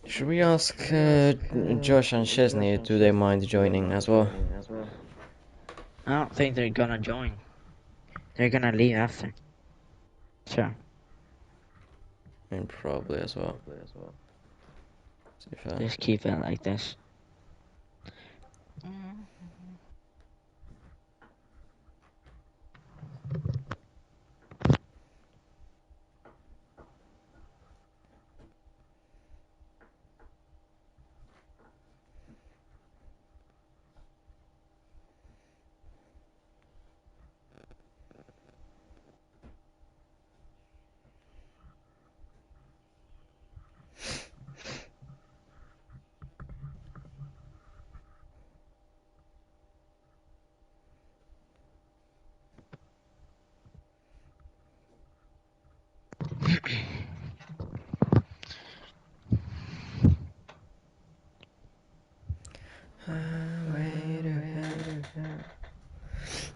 Should we ask Josh and Chesney, do they mind joining as well? I don't think they're gonna join. They're gonna leave after. Sure. And probably as well. To be fair. Just keep it like this.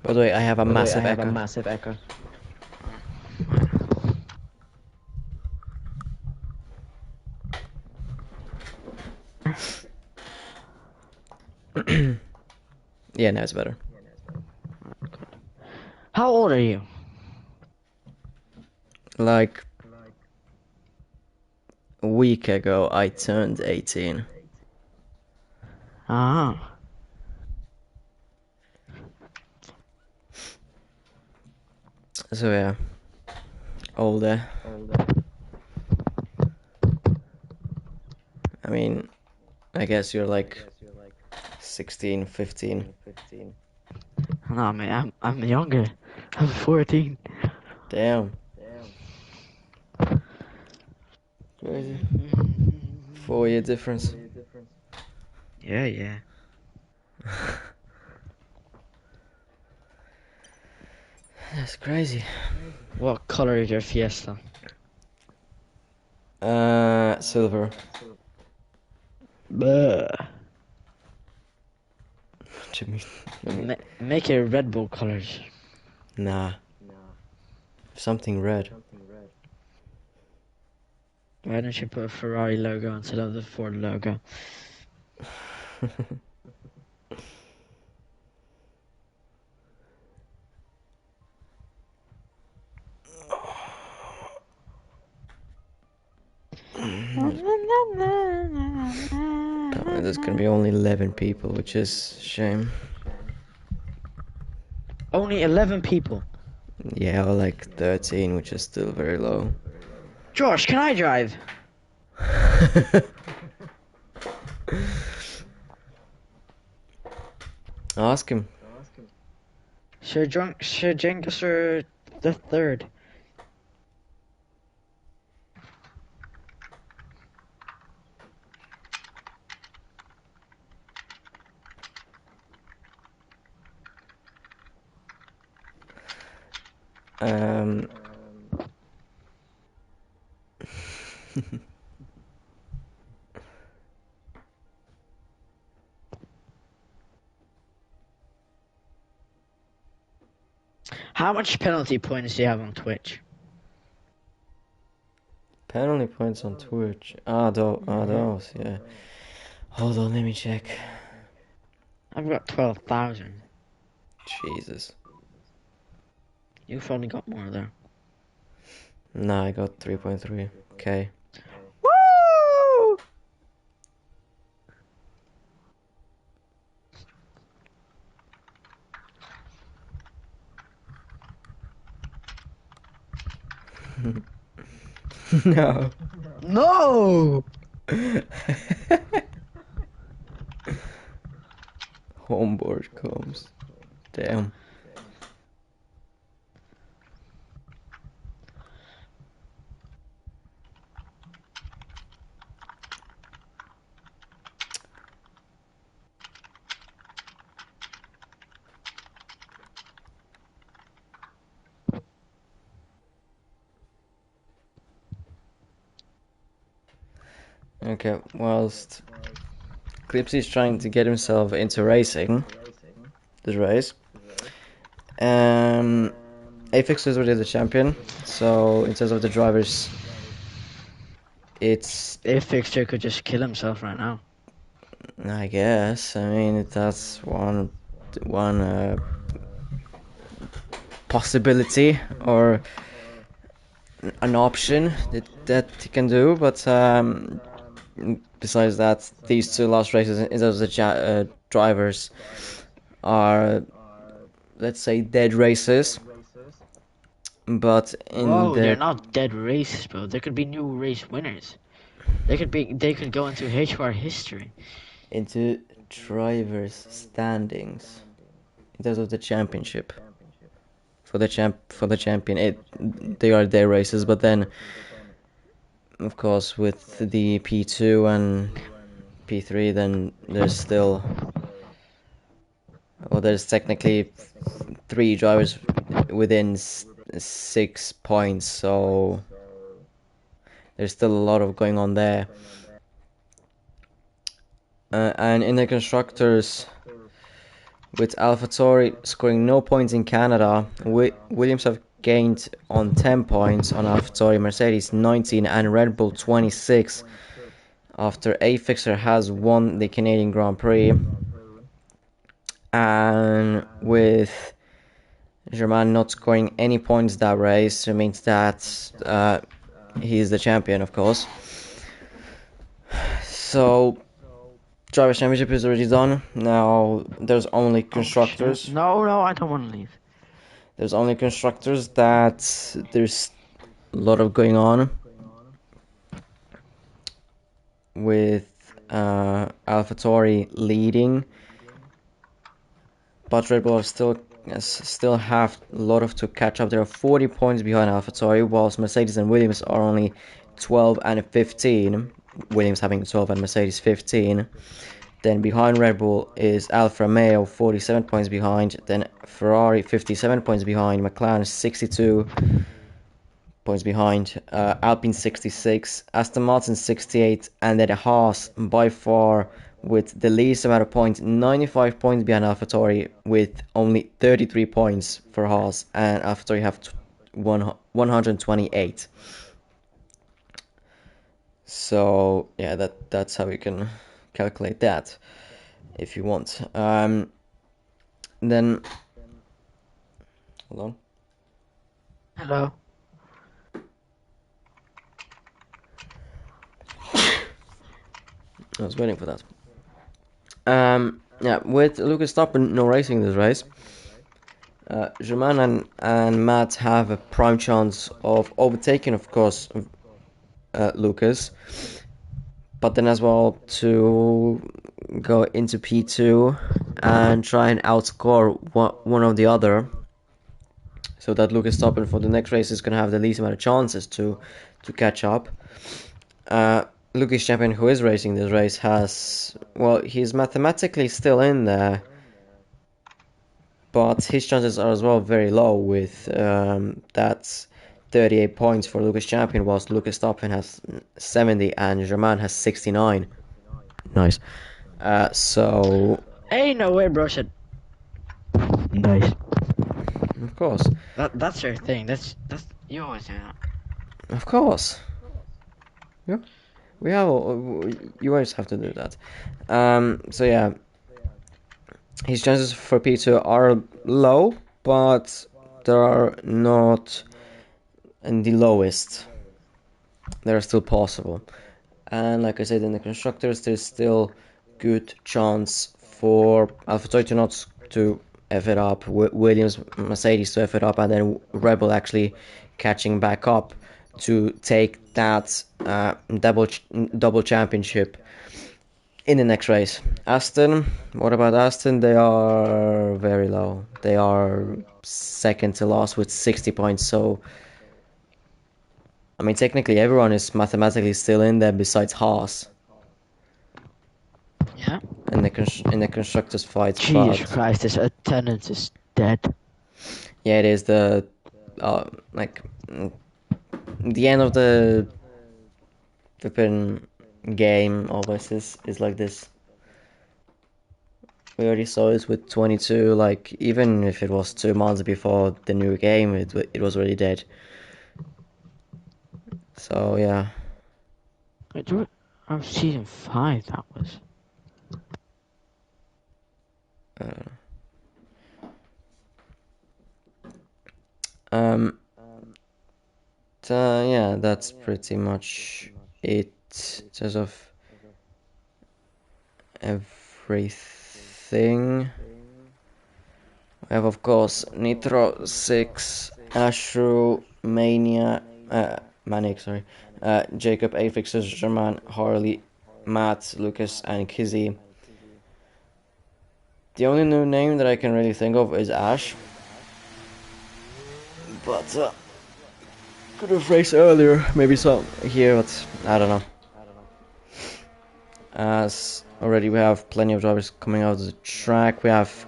By the way, I have a massive echo. Yeah, now it's better. How old are you? Like a week ago, I turned 18. Ah. So yeah, older. I mean, I guess you're like 16, 15. No, man, I'm younger. I'm 14. Damn. Crazy. 4-year difference. Yeah, yeah. That's crazy. What color is your Fiesta? Silver. Bleh. What do you mean? Make it Red Bull colors. Nah. Something red. Why don't you put a Ferrari logo instead of the Ford logo? Apparently there's gonna be only 11 people, which is a shame. Only 11 people. Yeah, or like 13, which is still very low. Josh, can I drive? Ask him. Sir Genghis the third. Um. How much penalty points do you have on Twitch? Penalty points on Twitch. Those, yeah. Hold on, let me check. I've got 12,000. Jesus. You've only got more there. Nah, I got 3.3k. Woo! No. No! Homeboard comes. Damn. Okay, whilst Clipsy's trying to get himself into racing, this race, Afixter is already the champion, so in terms of the drivers, it's, Afixter could just kill himself right now. I guess, I mean, that's one possibility or an option that he can do, but besides that, these two last races in terms of the drivers are, let's say, dead races. But in Whoa, they're the not dead races, bro. There could be new race winners. They could go into HOR history. into drivers standings in terms of the championship for the champion, they are their races, but then of course with the P2 and P3, then there's technically three drivers within 6 points, so there's still a lot of going on there. And in the constructors, with Alpha Tauri scoring no points in Canada, Williams have gained on 10 points on Alpha Tauri, Mercedes 19, and Red Bull 26. After afixter has won the Canadian Grand Prix, and with Germain not scoring any points that race, it means that he is the champion, of course. So, Drivers' Championship is already done. Now there's only constructors. No, I don't want to leave. There's only constructors that there's a lot of going on with Alpha Tauri leading, but Red Bull still have a lot of to catch up. There are 40 points behind Alpha Tauri, whilst Mercedes and Williams are only 12 and 15. Williams having 12 and Mercedes 15. Then behind Red Bull is Alfa Romeo, 47 points behind. Then Ferrari, 57 points behind. McLaren, 62 points behind. Alpine, 66. Aston Martin, 68. And then Haas, by far, with the least amount of points, 95 points behind AlphaTauri, with only 33 points for Haas. And AlphaTauri have 128. So, yeah, that's how you can calculate that if you want. Then hold on. Hello. I was waiting for that. Yeah, with Lucas Stoppen no racing this race, Germain and Matt have a prime chance of overtaking, of course, Lucas, but then as well to go into P2 and try and outscore one of the other, so that Lucas Stoppen for the next race is going to have the least amount of chances to catch up. Lucas Champion, who is racing this race, he's mathematically still in there, but his chances are as well very low, with that's 38 points for Lucas Champion, whilst Lucas Stoppen has 70 and Germain has 69. Nice. So... Hey, no way, bro. Shit. Nice. Of course. That's your thing. That's you always do that. Of course. Yeah. You always have to do that. So yeah, his chances for P2 are low, but they are not in the lowest. They're still possible. And like I said, in the constructors, there's still good chance for AlphaTauri to F it up, Williams, Mercedes to F it up, and then Red Bull actually catching back up to take that double championship in the next race. Aston, what about Aston? They are very low. They are second to last with 60 points. So, I mean, technically everyone is mathematically still in there besides Haas. Yeah. In the constructors fight. Jesus Christ, this attendance is dead. Yeah, it is the the end of the flipping game always is like this. We already saw this with 22, like, even if it was 2 months before the new game, it was already dead. So, yeah. Oh, season 5 that was. Yeah, that's pretty much it in terms of everything. We have, of course, Nitro 6, Ashru, Mania, Manic, sorry, Jacob, Afixer, German, Harley, Matt, Lucas, and Kizzy. The only new name that I can really think of is Ash. But, could have phrased earlier, maybe some here, but I don't know. As already we have plenty of drivers coming out of the track. We have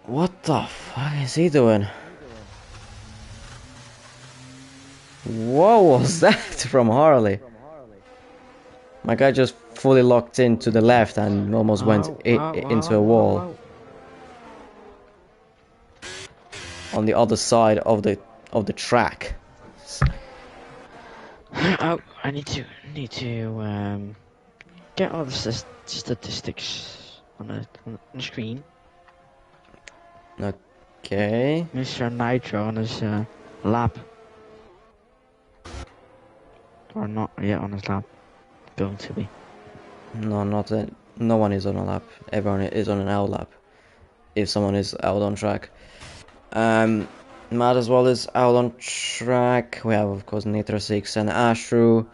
What the fuck is he doing? What was that from Harley? My guy just fully locked into the left and almost went into a wall. On the other side of the track. Oh, I need to get all the statistics on the screen. Okay. Mr. Nitro on his lap. Or not yet on his lap. Going to be. No, not that. No one is on a lap. Everyone is on an L lap. If someone is out on track. Matt as well is out on track. We have, of course, Nitro 6 and Ashru.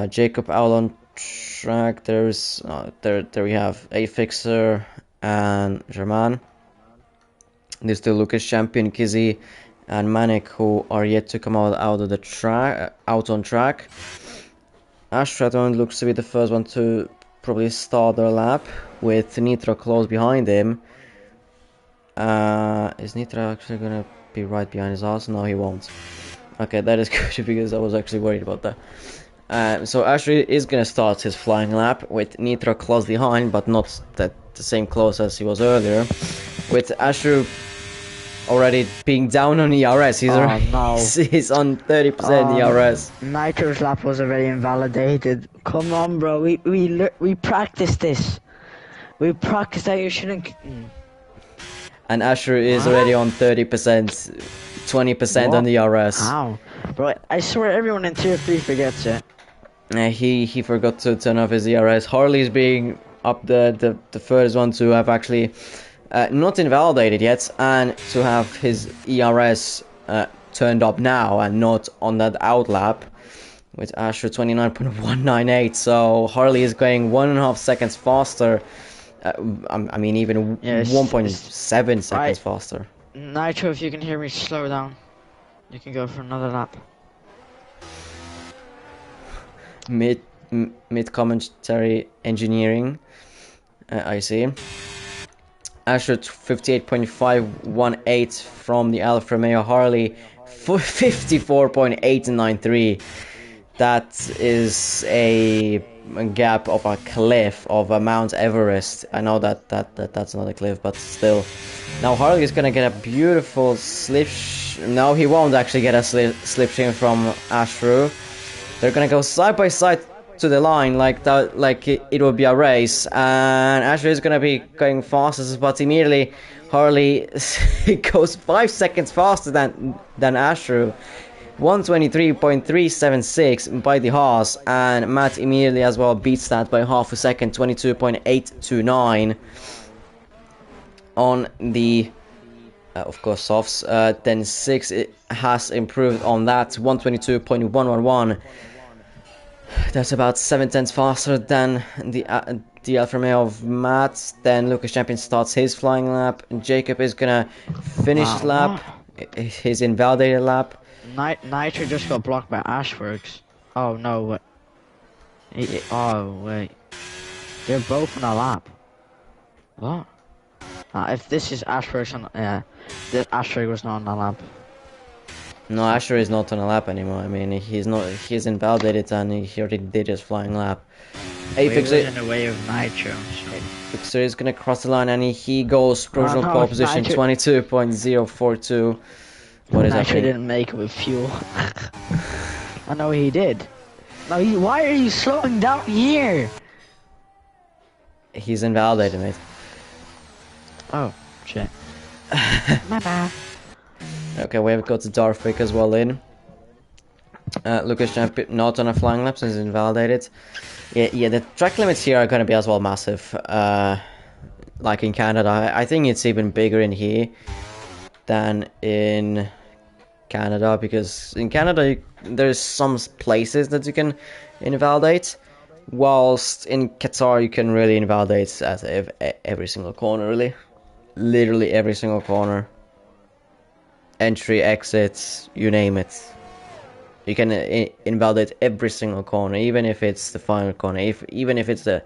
Jacob out on track. There's there we have Afixer and German. There's still Lucas, Champion, Kizzy, and Manic, who are yet to come out of the track, out on track. Ashraton looks to be the first one to probably start their lap, with Nitro close behind him. Is Nitro actually gonna be right behind his ass? No, he won't. Okay, that is good because I was actually worried about that. So Ashray is gonna start his flying lap with Nitro close behind, but not the same close as he was earlier. With Ashray already being down on ERS, he's on 30% ERS. Nitro's lap was already invalidated. Come on, bro. We practiced this. We practiced that. You shouldn't. And Asher is already on 30%, 20% on the ERS. How? Bro, I swear everyone in tier 3 forgets it. He forgot to turn off his ERS. Harley's being up the first one to have actually not invalidated yet, and to have his ERS turned up now and not on that out lap, with Asher 29.198. So Harley is going 1.5 seconds faster. I mean, even 1.7 seconds faster. Nitro, if you can hear me, slow down. You can go for another lap. Mid commentary engineering. I see. Asher 58.518 from the Alfa Romeo. Harley 54.893. That is a gap of a cliff of a Mount Everest. I know that's not a cliff, but still. Now Harley is gonna get a beautiful slip. No, he won't actually get a slipstream from Ashru. They're gonna go side by side to the line like that, like it will be a race, and Ashru is gonna be going fastest, but immediately Harley goes 5 seconds faster than Ashru. 123.376 by the Haas, and Matt immediately as well beats that by half a second, 22.829 on the of course softs. Then 6 it has improved on that, 122.111. That's about 7 tenths faster than the Alfa Romeo of Matt. Then Lucas Champion starts his flying lap. Jacob is gonna finish his lap, his invalidated lap. Nitro just got blocked by Ashworks. Oh no, what? Oh wait, they're both on a lap. What? If this is Ashworks on, this Ashwork was not on a lap. No, Asher is not on a lap anymore. I mean, he's invalidated and he already did his flying lap. Afixer in the way of Nitro. Afixer is gonna cross the line and he goes provisional pole position, 22.042. What is Nitro happening? didn't make it with fuel. I know he did. No, why are you slowing down here? He's invalidated, mate. Oh, shit. My bad. Okay, we have got the Darthwick as well in. Lucas Champion not on a flying lap since he's invalidated. Yeah, the track limits here are going to be as well massive. Like in Canada, I think it's even bigger in here than in Canada, because in Canada there's some places that you can invalidate, whilst in Qatar you can really invalidate at every single corner, really. Literally every single corner. Entry, exits, you name it. You can invalidate every single corner, even if it's the final corner, even if it's the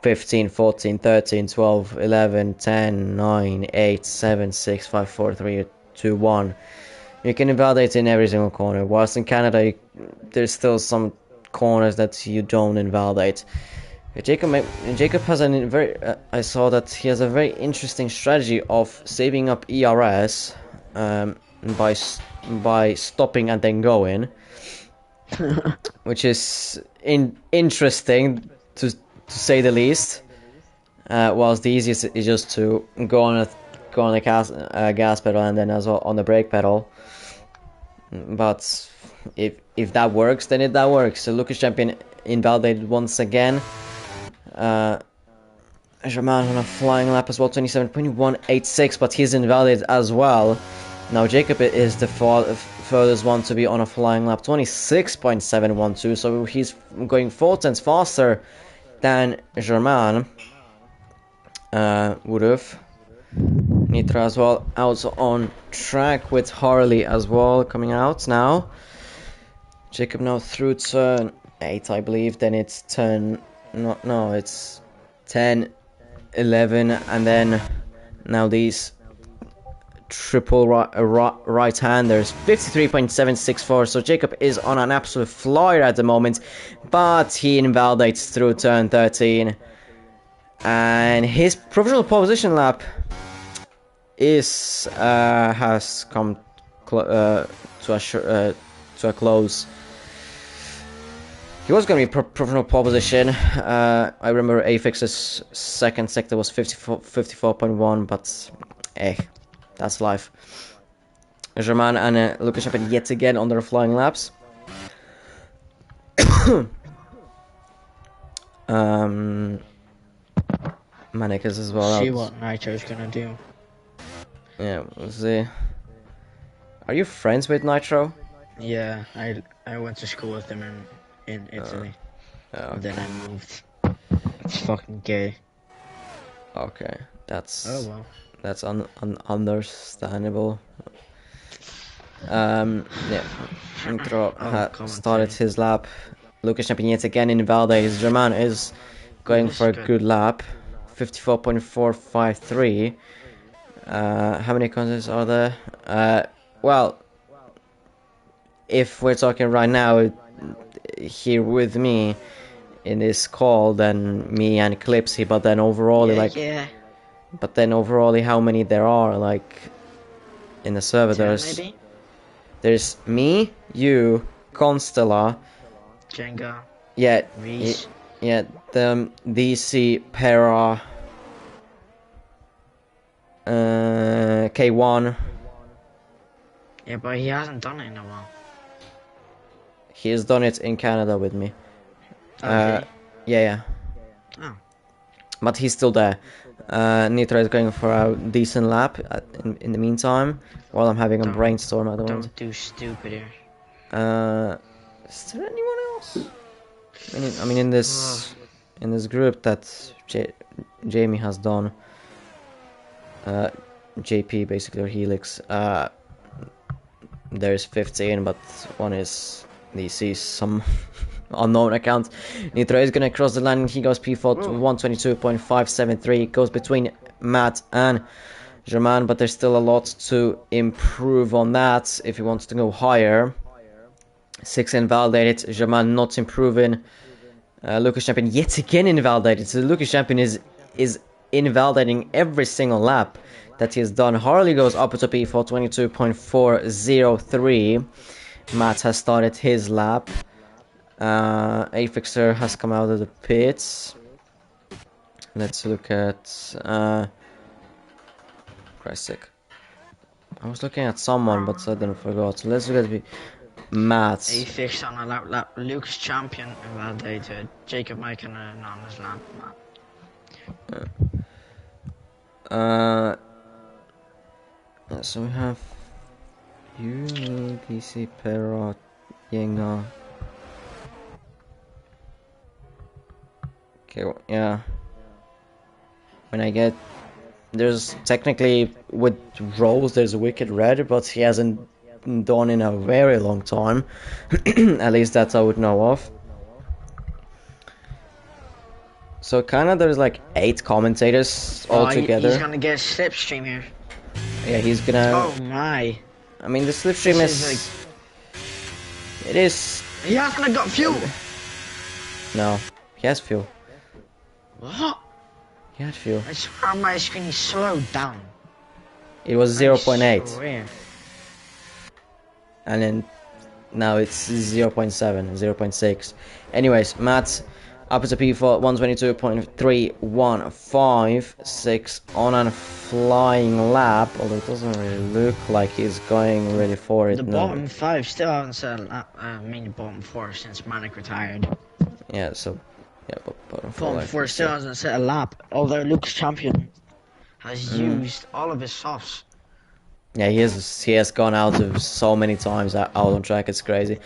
15, 14, 13, 12, 11, 10, 9, 8, 7, 6, 5, 4, 3, 2, 1. You can invalidate in every single corner, whilst in Canada, there's still some corners that you don't invalidate. Jacob has a very... I saw that he has a very interesting strategy of saving up ERS by stopping and then going, which is interesting to say the least. Whilst the easiest is just to go on the gas pedal and then as well on the brake pedal. But if that works, then that works. So Lucas Champion invalidated once again. German on a flying lap as well, 27.186, but he's invalidated as well. Now Jacob is the furthest one to be on a flying lap, 26.712, so he's going 4 tenths faster than German would have. Nitro as well out on track with Harley as well coming out now. Jacob now through turn 8, I believe, then it's turn... No, it's 10, 11, and then now these triple right-handers, 53.764, so Jacob is on an absolute flyer at the moment, but he invalidates through turn 13, and his provisional pole position lap has come to a close. He was going to be provisional pole position. I remember afixter's second sector was 54.1, but that's life. German and Lucas Champion yet again on their flying laps. Manicus as well. See what Nitro's gonna do. Yeah, we'll see. Are you friends with Nitro? Yeah, I went to school with him in Italy. Okay. And then I moved. It's fucking gay. Okay, that's... Oh well. That's understandable. Yeah, Nitro started his lap. Lucas Champion yet again invalidated. German is going for a good lap. 54.453. How many contests are there? Well, if we're talking right now here with me in this call, then me and Clipsy, but then overall But then overall, how many there are, like, in the server? 10, There's me, you, Constella, Jenga, yeah, Reese, the DC, Para, K1. Yeah, but he hasn't done it in a while. He has done it in Canada with me. Okay. Yeah. Oh. But he's still there. Nitro is going for a decent lap in the meantime, while I'm having a brainstorm at the moment. Don't do stupid here. Is there anyone else? I mean in this group that Jamie has done, JP basically, or Helix. There's 15, but one is DC, some unknown account. Nitro is gonna cross the line. He goes P4 to 122.573. Goes between Matt and German, but there's still a lot to improve on that if he wants to go higher. 6 invalidated. German not improving. Lucas Champion yet again invalidated. So Lucas Champion is invalidating every single lap that he has done. Harley goes up to P4 22.403. Matt has started his lap. Afixter has come out of the pits. Let's look at Christ's sake. I was looking at someone, but I then forgot. So let's look at Matt. Afixter on a lap. Luke's champion invalidated. Jacob Meikkinen on his lap. So we have you, me, PC, Perot, Yenga. Okay, well, yeah. When I get... There's technically, with Rose, there's a Wicked Red, but he hasn't done in a very long time. At least that I would know of. So kinda there's like 8 commentators altogether. He's gonna get a slipstream here. Yeah, he's gonna... Oh my. I mean, the slipstream is... Like... It is... He hasn't got fuel! No, he has fuel. What? He had fuel. I swear on my screen he slowed down. It was 0.8. Swear. And then now it's 0.7, 0.6. Anyways, Matt up to P4 122.3156 on a flying lap, although it doesn't really look like he's going really for it. The bottom 5 still haven't set a lap, I mean bottom 4 since Manic retired. Yeah, so yeah, but bottom 4 still hasn't set a lap, although Luke's champion has used all of his softs. Yeah, he has gone out of so many times out on track, it's crazy.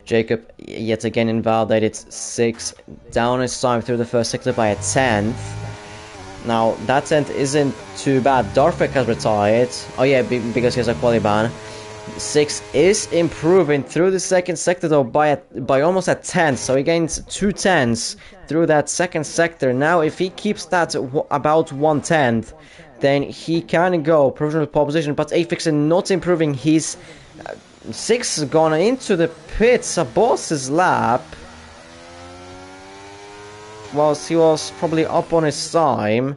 Jacob yet again invalidated 6, down his time through the first sector by a 10th. Now that 10th isn't too bad. Darfek has retired. Oh yeah, because he has a quali ban. 6 is improving through the second sector though by almost a 10th, so he gains 2 tenths through that second sector. Now if he keeps that about 1/10, then he can go provisional pole position, but Afixter not improving. His 6 has gone into the pits above his lap, whilst he was probably up on his time.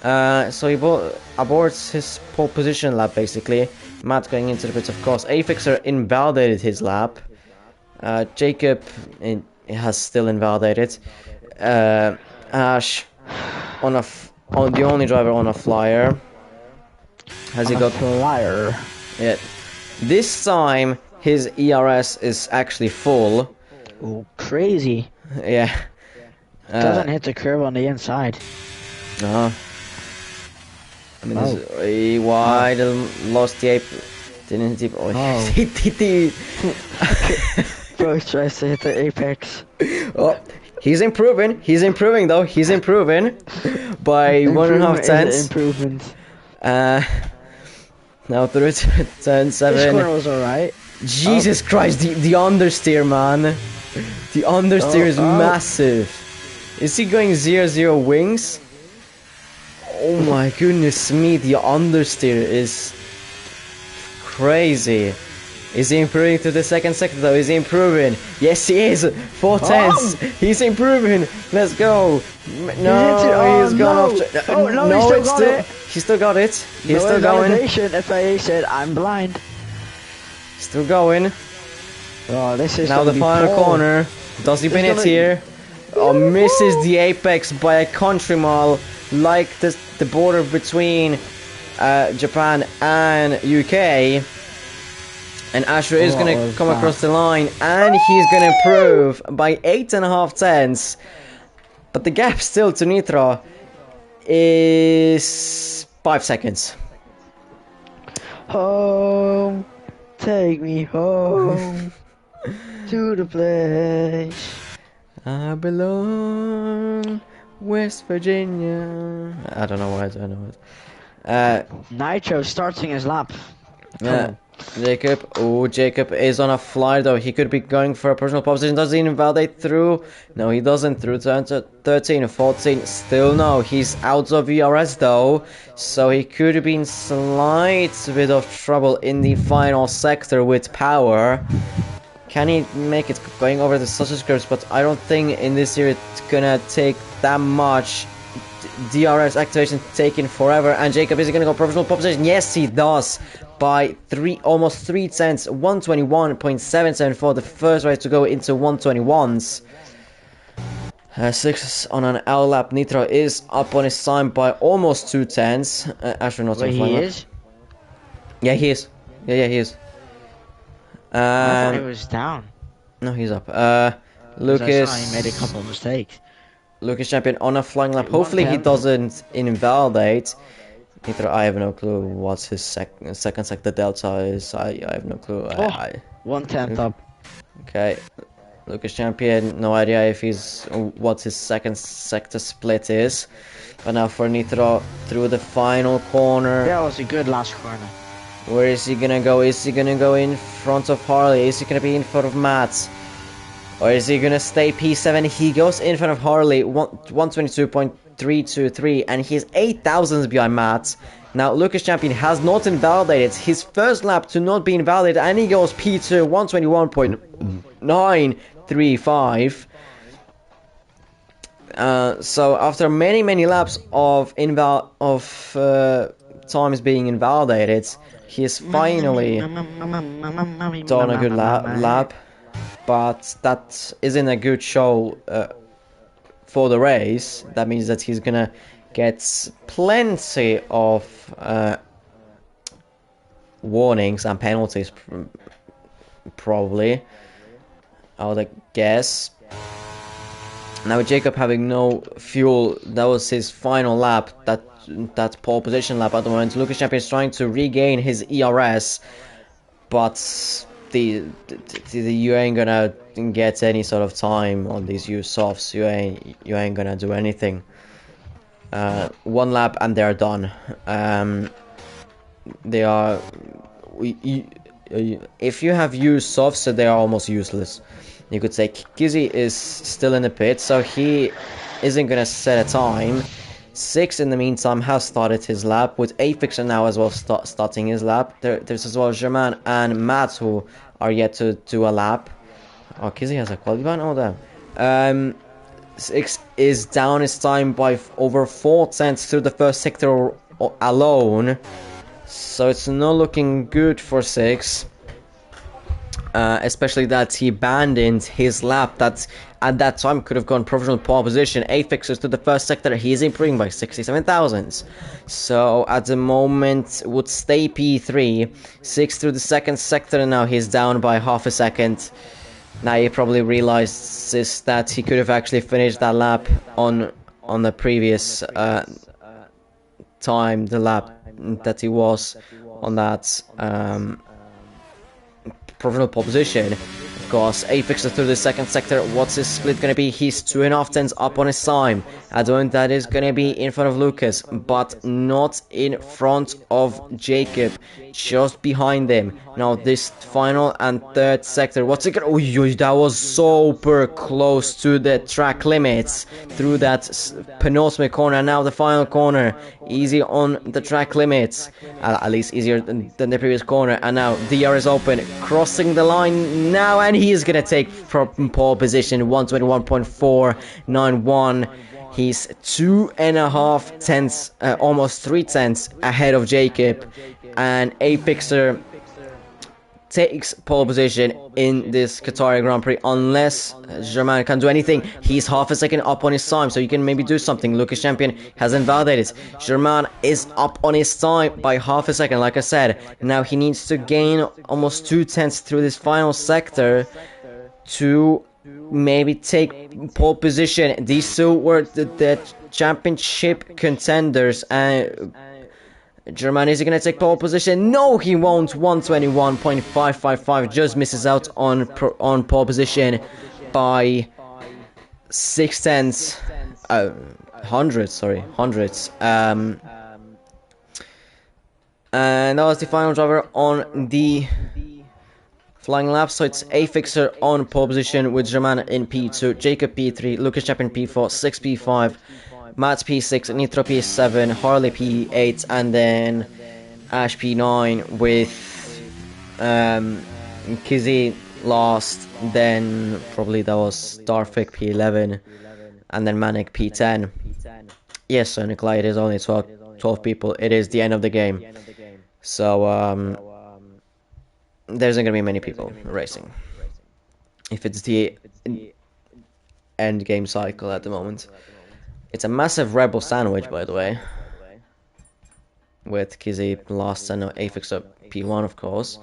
So he aborts his pole position lap basically. Matt going into the pits, of course. Afixter invalidated his lap. Jacob has still invalidated. Ash on the only driver on a flyer. Has he got flyer? Yeah. This time his ERS is actually full. Oh, crazy! Yeah. Doesn't hit the curve on the inside. No. I mean, he wide lost the ape. Didn't hit the. Oh, hit the. Bro tries to hit the apex. Oh, he's improving. He's improving though. He's improving by 1.5 tenths. Improvement. Now through turn 7. This corner was alright. Jesus Christ, the understeer, man. The understeer is massive. Is he going 0-0 wings? Oh my goodness me, the understeer is crazy. Is he improving to the second sector though? Is he improving? Yes, he is. 4 tenths. He's improving. Let's go. No, he's gone off. No, he still got it. He's still going. FIA said, I'm blind. Still going. Oh, this is now the final corner. Does he win it here? Oh, misses the apex by a country mile, like the border between Japan and UK. And Asher is going to come across the line, and he's going to improve by 8.5 tenths. But the gap still to Nitro is 5 seconds. Home, take me home to the place I belong, West Virginia. I don't know why I don't know it. Nitro starting his lap. Yeah. Jacob. Oh, Jacob is on a flyer though. He could be going for a personal pole position. Does he invalidate through? No, he doesn't. Through turn 13 and 14. Still no. He's out of ERS though. So he could have been slight bit of trouble in the final sector with power. Can he make it going over the sausage curves? But I don't think in this year it's gonna take that much. DRS activation taking forever, and Jacob, is he going to go provisional pole position? Yes, he does, by almost 3 tenths, 121.774, the first race to go into 121s. 6 on an L lap. Nitro is up on his time by almost 2 tenths. Actually, not Wait, he is? Yeah, he is. Yeah, he is. I thought he was down. No, he's up. Lucas. I saw he made a couple of mistakes. Lucas champion on a flying lap. Hopefully he doesn't invalidate. Nitro, I have no clue what his second sector delta is. I have no clue. 1/10 up. Okay. Lucas champion, no idea if what his second sector split is. But now for Nitro through the final corner. That was a good last corner. Where is he gonna go? Is he gonna go in front of Harley? Is he gonna be in front of Matt? Or is he gonna stay P7? He goes in front of Harley, 122.323, and he's 8 thousandths behind Matt. Now Lucas champion has not invalidated his first lap to not be invalidated, and he goes P2, 121.935. So after many laps of times being invalidated, he has finally done a good lap. But that isn't a good show for the race. That means that he's gonna get plenty of warnings and penalties, probably, I would guess. Now Jacob having no fuel, that was his final lap, that pole position lap at the moment. Lucas champion is trying to regain his ERS, but you ain't gonna get any sort of time on these softs. You ain't gonna do anything. 1 lap and they're done. They are. If you have used softs, so they are almost useless. You could say Kizzy is still in the pit, so he isn't gonna set a time. 6 in the meantime has started his lap, with afixter now as well starting his lap. There's as well Germain and Matt who are yet to do a lap. Oh, Kizzy has a quality ban? Oh, damn. 6 is down his time by over 4 tenths through the first sector alone. So it's not looking good for 6. Especially that he abandoned his lap that at that time could have gone provisional pole position. Afixers to the first sector, he's improving by 67 thousandths. So at the moment would stay P3. 6 through the second sector, and now he's down by half a second. Now he probably realizes that he could have actually finished that lap on the previous time, the lap that he was on that provisional pole position. Of course, afixer through the second sector. What's his split gonna be? He's 2.5 tenths up on his time. I don't. That is gonna be in front of Lucas, but not in front of Jacob. Just behind them. Now this final and third sector. What's it gonna? Oh, that was super close to the track limits through that penultimate corner. Now the final corner, easy on the track limits. At least easier than the previous corner. And now DR is open, crossing the line now, and he is gonna take pole position, 121.491. He's 2.5 tenths, almost 3 tenths ahead of Jacob, and afixer takes pole position in this Qatar Grand Prix unless Germain can do anything. He's half a second up on his time, so you can maybe do something. Lucas champion has invalidated. Germain is up on his time by half a second, like I said. Now he needs to gain almost 2 tenths through this final sector to maybe take pole position. These two were the championship contenders, and Germain, is he going to take pole position? No, he won't. 121.555, just misses out on pole position by 6 tenths, hundredths. And that was the final driver on the flying lap. So it's afixer on pole position with Germain in P2, Jacob P3, Lucas champion P4, 6 P5, Matt P6, Nitro P7, Harley P8, and then Ash P9 with Kizzy last. Then probably that was Starfik P11, and then Manic P10. Yes, so Nikolai, it is only 12 people. It is the end of the game. So, there isn't gonna be many people racing. If it's the end game cycle at the moment. It's a massive rebel sandwich, by the way. With Kizzy last and afixter P1, of course.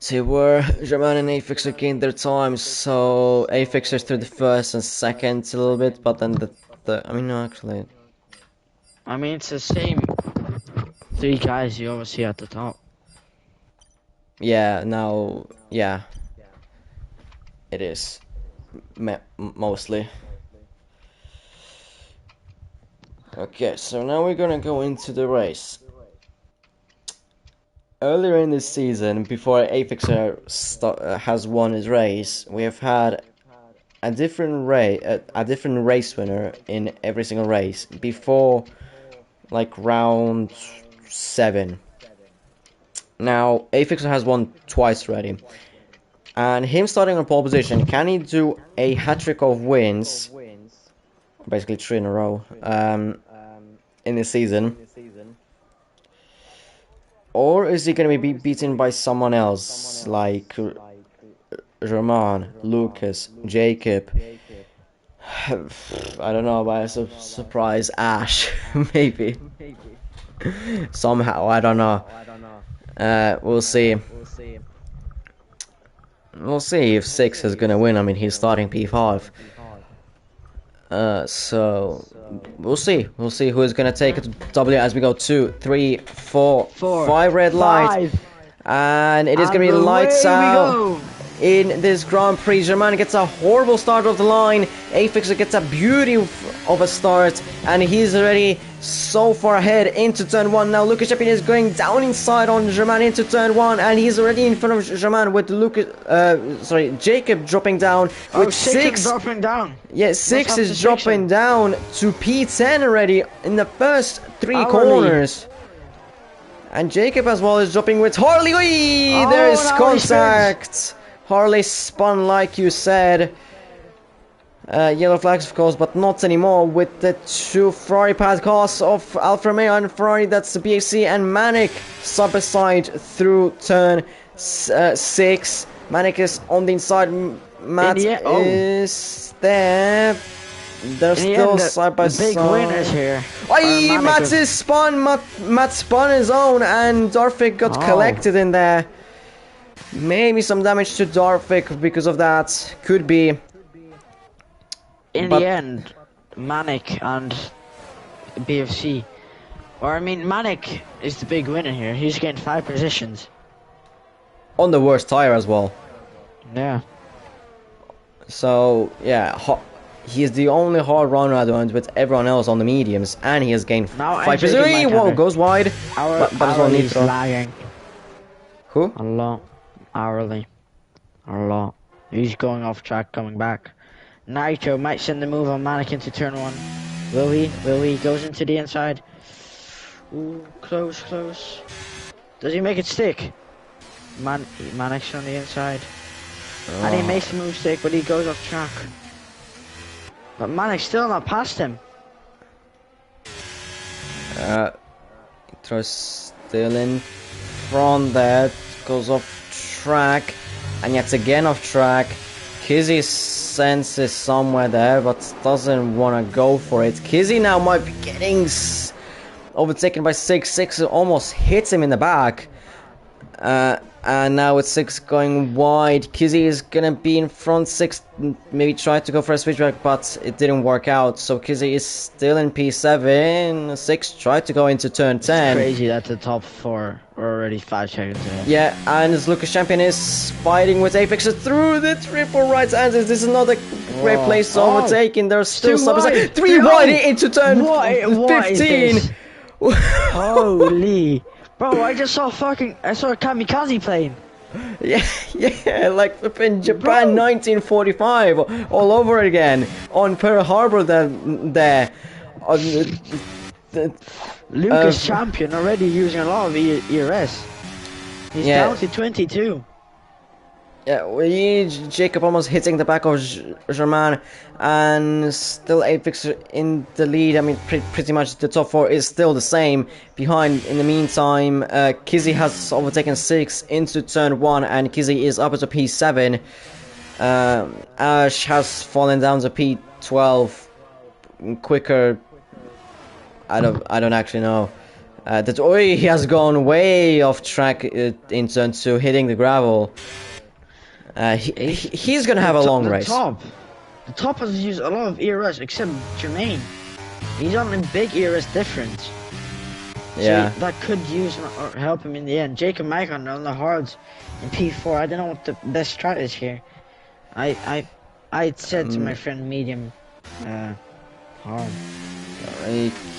See where German and afixter gained their time, so afixers through the first and second a little bit, but then I mean, no, actually. I mean, it's the same 3 guys you always see at the top. Yeah, now, yeah. It is. Mostly. Okay, so now we're gonna go into the race. Earlier in this season, before afixer has won his race, we have had a different race winner in every single race before, like, round 7. Now afixer has won twice already, and him starting on pole position, can he do a hat-trick of wins, basically 3 in a row, in this season? Or is he going to be beaten by someone else, like Roman, Lucas, Jacob? I don't know, by a surprise Ash, maybe. Somehow, I don't know. We'll see. We'll see if 6 is going to win. I mean, he's starting P5. So we'll see. We'll see who is gonna take it to W as we go 2, 3, 4, 5 red light, and it is gonna be lights out in this Grand Prix. German gets a horrible start of the line. afixer gets a beauty of a start, and he's already so far ahead into turn 1. Now Lucas Champion is going down inside on German into turn 1, and he's already in front of German with Jacob dropping down with 6 dropping down. Yeah, 6 is dropping down to P10 already in the first 3 corners. And Jacob as well is dropping with Harley. There is contact. Harley spun like you said. Yellow flags, of course, but not anymore with the 2 Ferrari pad cars of Alfa Romeo and Ferrari. That's the BAC and Manic side by side through turn 6. Manic is on the inside. Matt is there. They're still side by side. Big winners here. Matt is spun. Matt spun his own, and Darvik got collected in there. Maybe some damage to Darvik because of that. Could be. In the end, Manic and BFC, or I mean, Manic is the big winner here. He's getting 5 positions. On the worst tire as well. Yeah. So, yeah, he's the only hard runner at the moment with everyone else on the mediums, and he has gained 5 positions. Whoa, goes wide. But Hourly's lagging. Who? A lot. Hourly. A lot. He's going off track, coming back. Nitro might send the move on Manic into turn 1. Will he? Will he? Goes into the inside. Ooh, close, close. Does he make it stick? Manic's on the inside. And he makes the move stick, but he goes off track. But Manic's still not past him. Throws still in front there. Goes off track. And yet again off track. Kizzy senses somewhere there, but doesn't want to go for it. Kizzy now might be getting overtaken by 6. 6 almost hits him in the back. And now with 6 going wide, Kizzy is gonna be in front. 6 maybe tried to go for a switchback, but it didn't work out. So Kizzy is still in P7. 6 tried to go into turn 10. It's crazy that the top 4 are already 5 seconds in. Yeah, and as Lucas Champion is fighting with afixer through the triple right answers. This is not a great place to overtake, and there's still some 3 wide into turn 15. Holy. Bro, I just saw a kamikaze plane. Yeah, like in Japan 1945, all over again, on Pearl Harbor there. Lucas Champion already using a lot of ERS. He's down to 22. Yeah, Jacob almost hitting the back of Germain, and still afixter in the lead. I mean, pretty much the top 4 is still the same. Behind, in the meantime, Kizzy has overtaken 6 into turn 1, and Kizzy is up to P7. Ash has fallen down to P12 quicker. I don't actually know. That he has gone way off track in turn 2, hitting the gravel. He's gonna have a long race. The top has used a lot of ERS except Jermaine. He's on a big ERS difference. Yeah. So that could use or help him in the end. Jacob Macon on the hards in P4. I don't know what the best strat is here. I said to my friend medium hard.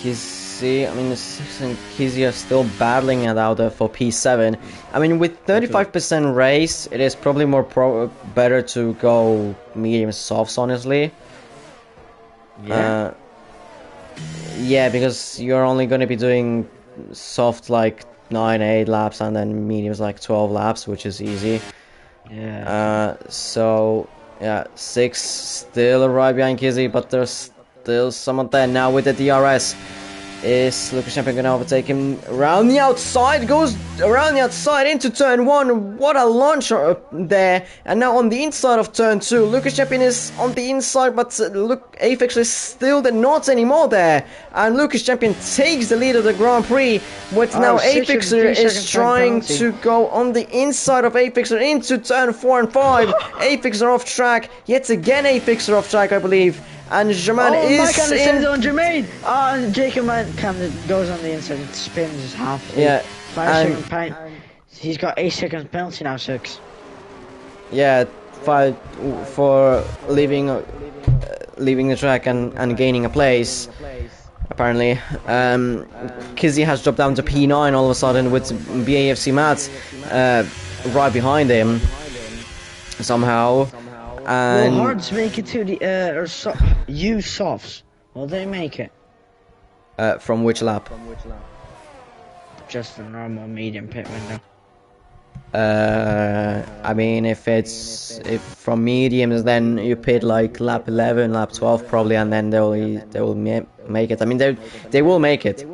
Kizzy, I mean, Six and Kizzy are still battling it out there for P7. I mean, with 35% race, it is probably better to go medium softs, honestly. Yeah. Yeah, because you're only going to be doing soft like 9-8 laps, and then mediums like 12 laps, which is easy. Yeah. So yeah, 6 still right behind Kizzy, but there's still someone there now with the DRS. Is Lucas Champion gonna overtake him around the outside? Goes around the outside into turn 1. What a launch there! And now on the inside of turn 2, Lucas Champion is on the inside, but look, afixter is still not anymore there. And Lucas Champion takes the lead of the Grand Prix. But now afixter is trying to go on the inside of afixter into turn 4 and 5. afixter off track yet again. afixter off track, I believe. And Germain is in. On Jermaine. And Jacob kind of goes on the inside and spins his half. Yeah. 5 second he's got 8 seconds penalty now. 6. Yeah, 5 for leaving the track and gaining a place. Apparently, Kizzy has dropped down to P9 all of a sudden with BAFC Mats right behind him somehow. And will hards make it to the use softs? Will they make it? From which lap? Just a normal medium pit window. I mean, if from mediums, then you pit like lap 11, lap 12 probably, and then they will make it. I mean, they will make it.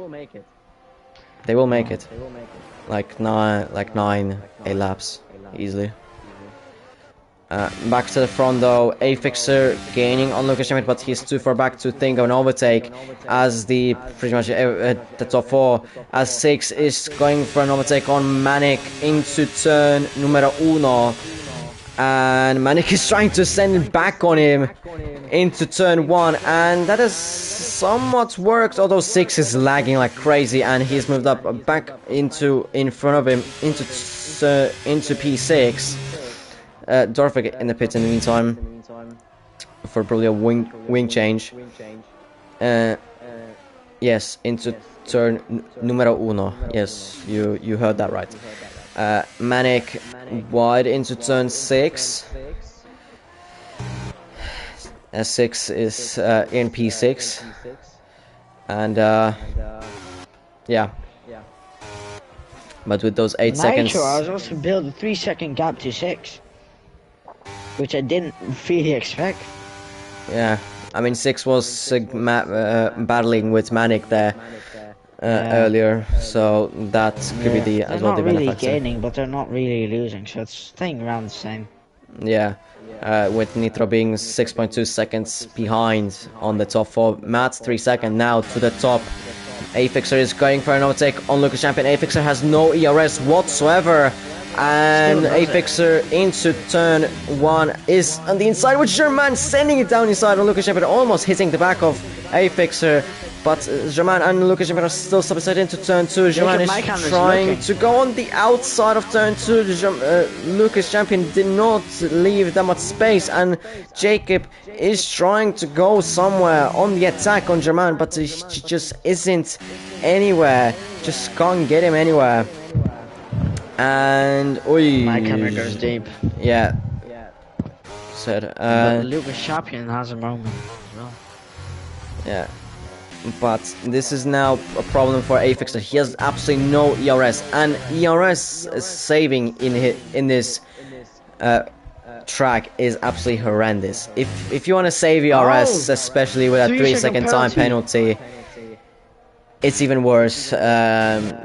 They will make it. Like 9, 8 laps easily. Back to the front though, afixter gaining on Lucas Champion, but he's too far back to think of an overtake as the pretty much the top 4, as 6 is going for an overtake on Manic into turn numero 1, and Manic is trying to send it back on him into turn 1, and that has somewhat worked, although 6 is lagging like crazy, and he's moved up back in front of him into P6. Dorfik in the pit in the meantime for probably a wing change. Yes, into turn numero 1. Yes, you heard that right. Manic wide into turn 6. 6 is in P6, and yeah. But with those 8 seconds, I was also build a 3 second gap to 6. Which I didn't really expect. Yeah, I mean 6 was battling with Manic there earlier, so that could be the as well the benefactor. They're not really gaining, but they're not really losing, so it's staying around the same. Yeah, with Nitro being 6.2 seconds behind on the top 4. Matt's 3 seconds now to the top. afixter is going for an overtake on Lucas Champion. afixter has no ERS whatsoever. And afixter into turn 1 is on the inside with Germain sending it down inside on Lucas Champion, almost hitting the back of afixter. But Germain and Lucas Champion are still subsided into turn 2. Germain is trying to go on the outside of turn 2. Lucas Champion did not leave that much space, and Jacob is trying to go somewhere on the attack on Germain, but he just isn't anywhere. Just can't get him anywhere. And my camera goes deep. Yeah. Said but Lucas Champion has a moment as well. Yeah. But this is now a problem for afixter. He has absolutely no ERS, and ERS is saving in this track is absolutely horrendous. If you want to save ERS, especially with a 3-second time penalty, it's even worse.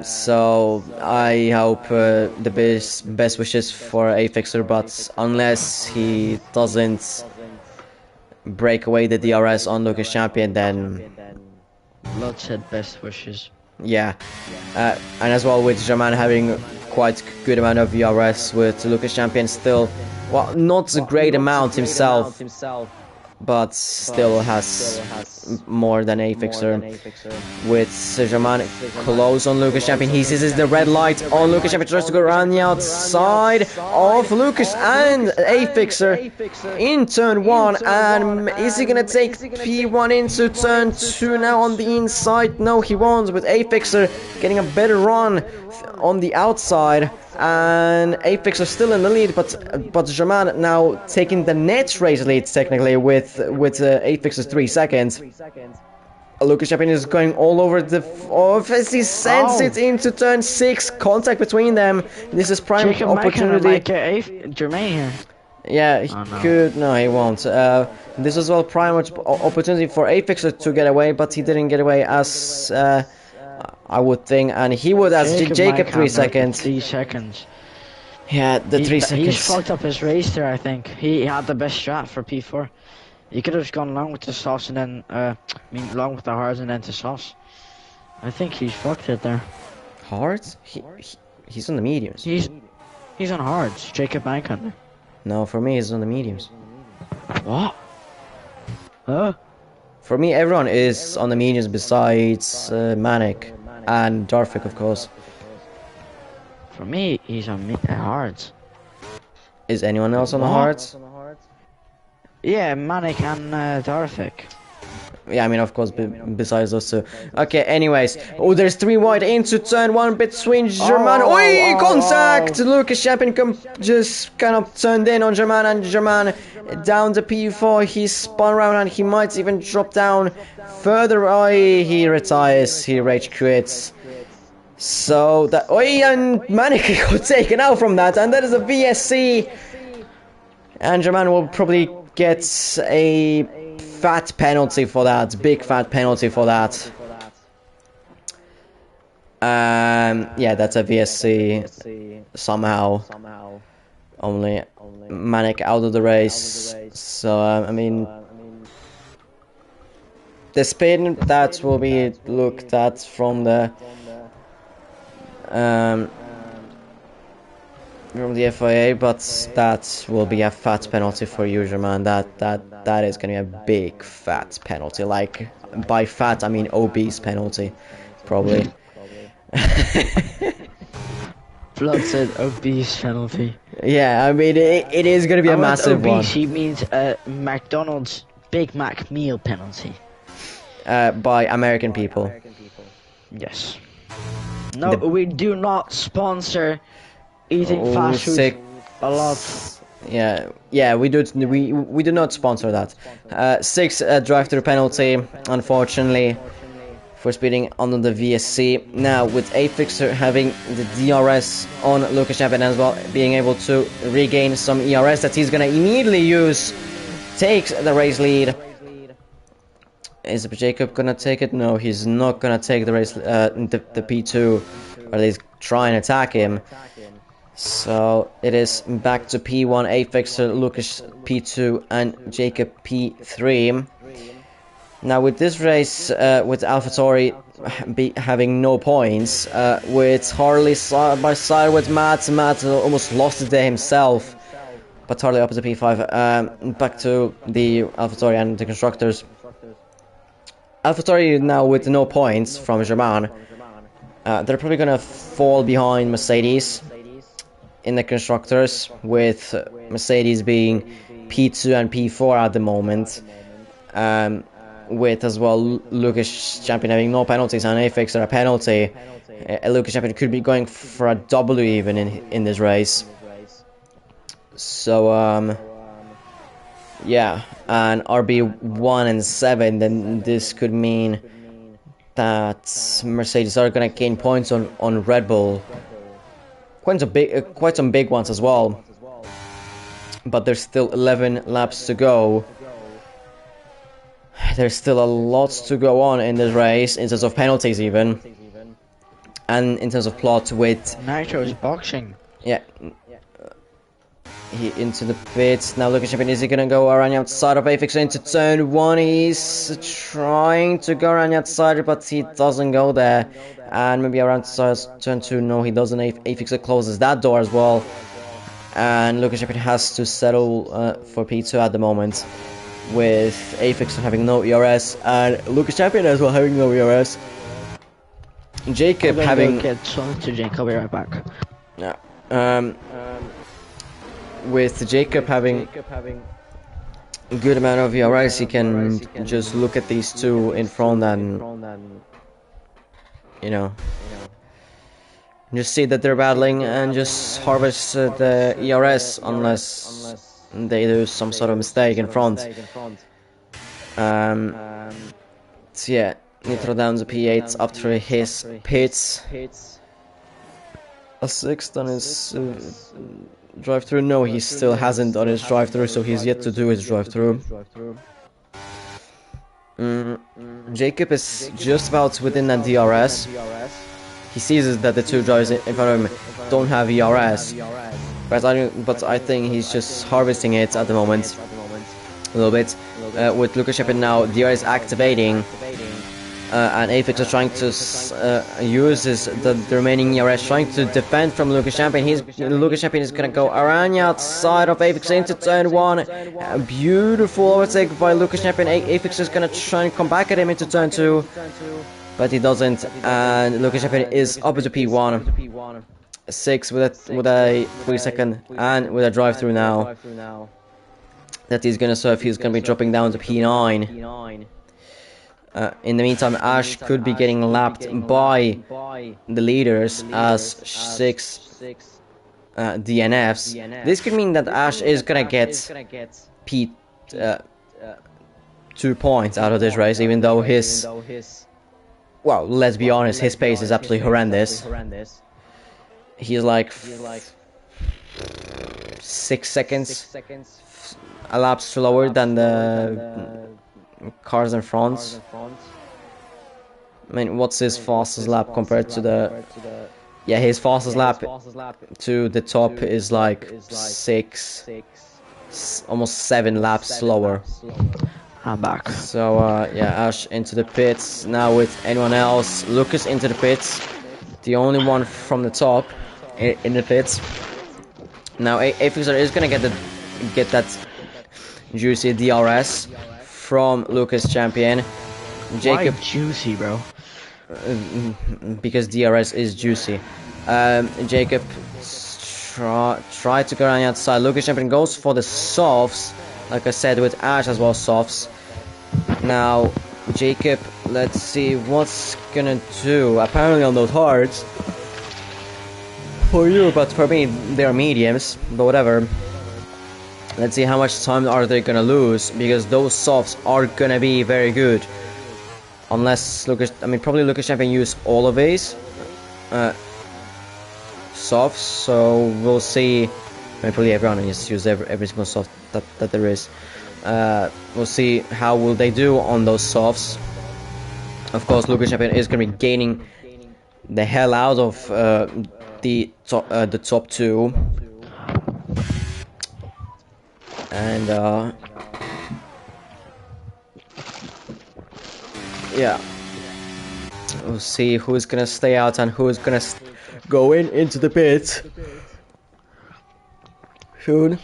So I hope the best wishes for afixter, but unless he doesn't break away the DRS on Lucas Champion, then Blood said best wishes. yeah. And as well with German having quite good amount of DRS with Lucas Champion still, well, not a great amount himself, but still has more than afixter. With German close on Lucas Champion, he sees the red light on Lucas Champion, tries to go around the outside of Lucas and afixter in turn 1, and is he gonna take P1 into turn 2 now on the inside? No, he won't, with afixter getting a better run on the outside, and afixter still in the lead, but German now taking the net race lead technically with afixer's 3 seconds. Lucas Champion is going all over the as he sends it into turn 6. Contact between them. This is prime opportunity. Jermaine here. Yeah, he could. No, he won't. This is well prime opportunity for afixer to get away, but he didn't get away as I would think, and he would as Jacob 3 seconds. 3 seconds. Yeah, the 3 seconds. He's fucked up his race there. I think he had the best strat for P4. He could have just gone along with the sauce and then, along with the hards and then to sauce. I think he's fucked it there. Hards? He's on the mediums. He's on hards. Jacob Mankhunter. No, for me, he's on the mediums. What? Huh? For me, everyone is on the mediums besides Manic and Darvik, of course. For me, he's on hards. Is anyone else on the hards? Yeah, Manic and Darvik. Yeah, I mean, of course, besides those two. Okay, anyways. Oh, there's 3 wide into turn 1 between German. Oi, contact! Lucas Champion just kind of turned in on German, and German down to P4. He spun around and he might even drop down further. Oi, he retires. He rage quits. So that. Oi, and Manic got taken out from that, and that is a VSC. And German will probably get a fat penalty for that, big fat penalty for that. Yeah, that's a VSC somehow. Only Manic out of the race. So I mean, the spin that will be looked at from the FIA, but that will be a fat penalty for you, German. That is gonna be a big fat penalty. Like, by fat I mean obese penalty, probably. Blood said obese penalty. Yeah, I mean it is gonna be a massive one. Obese, he means McDonald's Big Mac meal penalty. By American people. Yes. No, we do not sponsor eating fast food a lot. Yeah, we do not sponsor that. 6 drive-through penalty, unfortunately, for speeding under the VSC. Now with afixter having the DRS on Lucas Champion as well, being able to regain some ERS that he's gonna immediately use, takes the race lead. Is Jacob gonna take it? No, he's not gonna take the race, the P2, or at least try and attack him. So it is back to P1, afixter, Lucas P2, and Jacob P3. Now with this race, with Alpha Tauri having no points, with Harley side by side with Matt almost lost the day himself, but Harley up to P5. Back to the Alpha Tauri and the Constructors. Alpha Tauri now with no points from German. They're probably gonna fall behind Mercedes in the Constructors, with Mercedes being P2 and P4 at the moment, with as well Lucas Champion having no penalties and afixter a penalty. Lucas Champion could be going for a W even in this race. So yeah, and RB1 and 7, then this could mean that Mercedes are gonna gain points on Red Bull. Quite some big ones as well. but there's still 11 laps to go. There's still a lot to go on in this race, in terms of penalties even, and in terms of plot with... Nitro's boxing. Yeah. He into the pits. Now Lucas Champion, is he gonna go around the outside of afixter into turn 1? He's trying to go around the outside, but he doesn't go there. And maybe around turn 2, no he doesn't. Afixter closes that door as well. And Lucas Champion has to settle for P2 at the moment, with afixter having no ERS and Lucas Champion as well having no ERS. Jacob having... Get some to Jake, I'll be right back. Yeah. With Jacob having a good amount of ERS, he can just look at these two in front and, you know, just see that they're battling and just harvest the ERS unless they do some sort of mistake in front. So yeah, Nitro down the P8 up through his pits. A sixth on his drive-through. No, he still hasn't done his drive-through, so he's yet to do his drive-through. Jacob is just about within that DRS. He sees that the two drivers in front of him don't have ERS, but I think he's just harvesting it at the moment a little bit. With Lucas Champion now, DRS activating, and afixter trying to use the remaining ERS, trying to defend from Lucas Champion. Lucas Champion is gonna go around the outside of afixter into turn 1. A beautiful overtake by Lucas Champion. Afixter is gonna try and come back at him into turn 2, but he doesn't. And Lucas Champion is up into P1. 6 with a 3-second and with a drive-through now that he's gonna serve. He's gonna be dropping down to P9. In the meantime, Ash could be getting lapped by the leaders as 6 DNFs. This could mean that Ash is gonna get P 2 points out of this race, even though his... Well, let's be honest, his pace is absolutely horrendous. He's like 6 seconds a lap slower than the cars in front. I mean, what's his fastest lap compared to the... Yeah, his fastest lap to the top is like 6, almost 7 laps slower. I'm back. So yeah, Ash into the pits now with anyone else. Lucas into the pits, the only one from the top in the pits. Now afixter is gonna get that juicy DRS from Lucas Champion. Jacob... Why juicy, bro? Because DRS is juicy. Jacob tried to go around the outside. Lucas Champion goes for the softs, like I said, with Ash as well, softs. Now Jacob, let's see what's gonna do. Apparently on those hards for you, but for me they're mediums, but whatever. Let's see how much time are they gonna lose, because those softs are gonna be very good. Unless probably Lucas Champion used all of these softs, so we'll see. Probably everyone just use every single soft that there is. We'll see how will they do on those softs. Of course, Lucas Champion is gonna be gaining the hell out of the top 2. And yeah, we'll see who's gonna stay out and who's gonna go into the pits soon.